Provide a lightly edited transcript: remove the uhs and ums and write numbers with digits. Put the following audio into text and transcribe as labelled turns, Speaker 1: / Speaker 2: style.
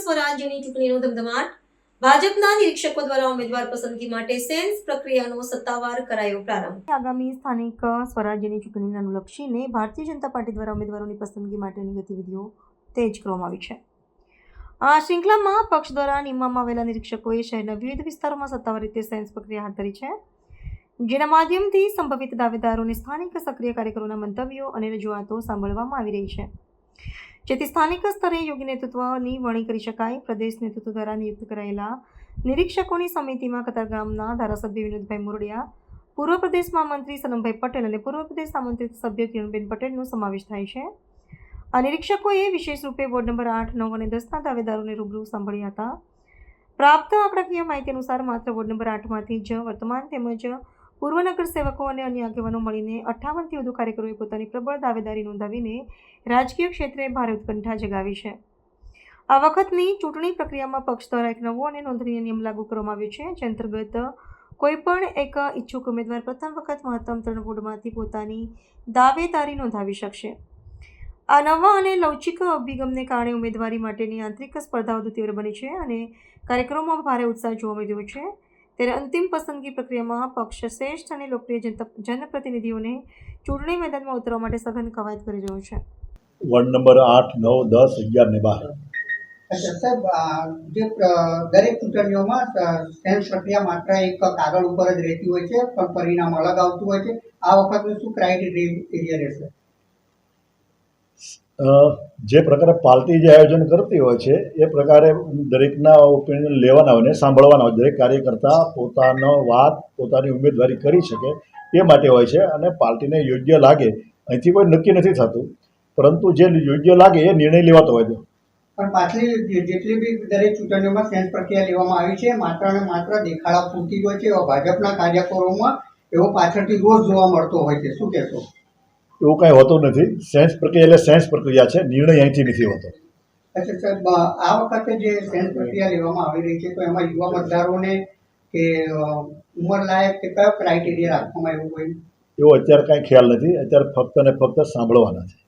Speaker 1: સ્વરાજ્યની ચૂંટણીનો ધમધમાટ. ભાજપના નિરીક્ષકો દ્વારા ઉમેદવાર પસંદગી માટે સેન્સ પ્રક્રિયાનો સત્તાવાર કરાયો પ્રારંભ. આગામી સ્થાનિક સ્વરાજ્યની ચૂંટણીને અનુલક્ષીને ભારતીય જનતા પાર્ટી દ્વારા ઉમેદવારોની પસંદગી માટેની ગતિવિધિઓ તેજ કરવામાં આવી છે. આ શ્રૃંખલામાં પક્ષ દ્વારા નિમવામાં આવેલા નિરીક્ષકોએ શહેરના વિવિધ વિસ્તારોમાં સત્તાવાર રીતે સેન્સ પ્રક્રિયા હાથ ધરી છે, જેના માધ્યમથી સંભવિત દાવેદારોને સ્થાનિક સક્રિય કાર્યકરોના મંતવ્યો અને રજૂઆતો સાંભળવામાં આવી રહી છે, જેથી સ્થાનિક સ્તરે યોગ્ય નેતૃત્વની વરણી કરી શકાય. પ્રદેશ નેતૃત્વ દ્વારા નિયુક્ત કરાયેલા નિરીક્ષકોની સમિતિમાં કતારગામના ધારાસભ્ય વિનોદભાઈ મોરડિયા, પૂર્વ પ્રદેશ મહામંત્રી સનમભાઈ પટેલ અને પૂર્વ પ્રદેશ આમંત્રિત સભ્ય કિરણબેન પટેલનો સમાવેશ થાય છે. આ નિરીક્ષકોએ વિશેષ રૂપે વોર્ડ નંબર 8, 9 અને 10ના દાવેદારોને રૂબરૂ સાંભળ્યા હતા. પ્રાપ્ત આંકડાકીય માહિતી અનુસાર માત્ર વોર્ડ નંબર 8માંથી જ વર્તમાન તેમજ પૂર્વ નગર સેવકો અને અન્ય આગેવાનો મળીને 58થી વધુ કાર્યકરોએ પોતાની પ્રબળ દાવેદારી નોંધાવીને રાજકીય ક્ષેત્રે ભારે ઉત્કંઠા જગાવી છે. આ વખતની ચૂંટણી પ્રક્રિયામાં પક્ષ દ્વારા એક નવો અને નોંધનીય નિયમ લાગુ કરવામાં આવ્યો છે, જે અંતર્ગત કોઈપણ એક ઈચ્છુક ઉમેદવાર પ્રથમ વખત મહત્તમ 3 વોર્ડમાંથી પોતાની દાવેદારી નોંધાવી શકશે. આ નવા અને લવચીક અભિગમને કારણે ઉમેદવારી માટેની આંતરિક સ્પર્ધા વધુ તીવ્ર બની છે અને કાર્યક્રમોમાં ભારે ઉત્સાહ જોવા મળી રહ્યો છે. ત્યારે અંતિમ પસંદગી પ્રક્રિયામાં પક્ષ શ્રેષ્ઠ અને લોકપ્રિય જનપ્રતિનિધિઓને ચૂંટણી મેદાનમાં ઉતરવા માટે સઘન કવાયત કરી રહ્યો છે.
Speaker 2: વોર્ડ નંબર 8, 9, 10, 11 ને 12.
Speaker 3: अच्छा साहब, જે દરેક ચૂંટણીઓમાં સેન્સ પ્રક્રિયા માત્ર એક કાગળ ઉપર જ રહેતી હોય છે, પણ પરિણામ અલગ આવતું હોય છે. આ વખતનું શું ક્રાઇટેરિયા રહેશે?
Speaker 2: જે પ્રકારે પાર્ટી જે આયોજન કરતી હોય છે એ પ્રકારે દરેકના ઓપિનિયન લેવાના હોય ને સાંભળવાના હોય. દરેક કાર્યકર્તા પોતાનો વાત પોતાની ઉમેદવારી કરી શકે એ માટે હોય છે અને પાર્ટીને યોગ્ય લાગે અહીંથી કોઈ નક્કી નથી થતું, પરંતુ જે યોગ્ય લાગે એ નિર્ણય લેવાતો હોય છે.
Speaker 3: પણ પાછલી જેટલી બી દરેક ચૂંટણીઓમાં સેન્સ પ્રક્રિયા લેવામાં આવી છે, માત્ર ને માત્ર દેખાડા પૂરતી હોય છે. એવા ભાજપના કાર્યકરોમાં એવો પાછળથી રોજ જોવા મળતો હોય છે. શું કહેશો?
Speaker 2: એવું કાંઈ હોતું નથી. સેન્સ પ્રક્રિયા એટલે સેન્સ પ્રક્રિયા છે, નિર્ણય અહીંથી નથી હોતો.
Speaker 3: અચ્છા સાહેબ, આ વખતે જે સેન્સ પ્રક્રિયા લેવામાં આવી રહી છે, તો એમાં યુવા મતદારોને કે ઉંમર લાયક કે કયો ક્રાઇટેરિયા રાખવામાં આવ્યો હોય?
Speaker 2: એવો અત્યારે કાંઈ ખ્યાલ નથી. અત્યારે ફક્ત ને ફક્ત સાંભળવાના છે.